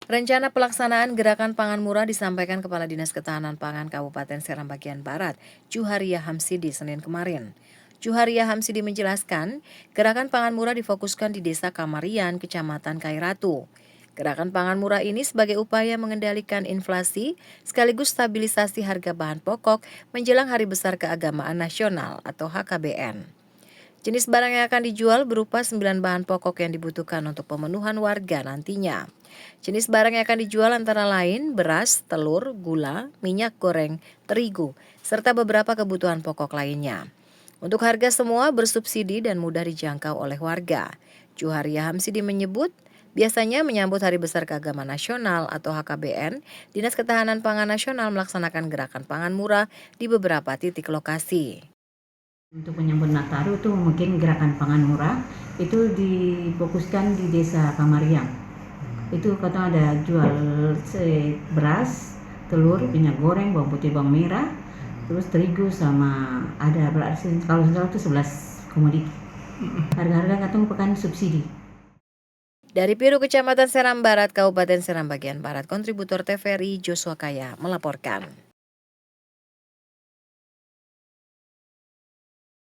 Rencana pelaksanaan Gerakan Pangan Murah disampaikan Kepala Dinas Ketahanan Pangan Kabupaten Seram Bagian Barat, Juharia Hamsidi, Senin kemarin. Juharia Hamsidi menjelaskan, Gerakan Pangan Murah difokuskan di Desa Kamarian, Kecamatan Kairatu. Gerakan Pangan Murah ini sebagai upaya mengendalikan inflasi sekaligus stabilisasi harga bahan pokok menjelang Hari Besar Keagamaan Nasional atau HKBN. Jenis barang yang akan dijual berupa 9 bahan pokok yang dibutuhkan untuk pemenuhan warga nantinya. Jenis barang yang akan dijual antara lain beras, telur, gula, minyak goreng, terigu, serta beberapa kebutuhan pokok lainnya. Untuk harga semua bersubsidi dan mudah dijangkau oleh warga. Juharia Hamsidi menyebut, biasanya menyambut Hari Besar Keagamaan Nasional atau HKBN, Dinas Ketahanan Pangan Nasional melaksanakan gerakan pangan murah di beberapa titik lokasi. Untuk menyambut Nataru itu mungkin gerakan pangan murah itu difokuskan di Desa Kamariang. Itu kata ada jual beras, telur, minyak goreng, bawang putih, bawang merah, terus terigu sama ada berarti kalau salah itu 11 komoditi. Harga-harga katong pekan subsidi. Dari Piru, Kecamatan Seram Barat, Kabupaten Seram Bagian Barat, kontributor TVRI Joshua Kaya melaporkan.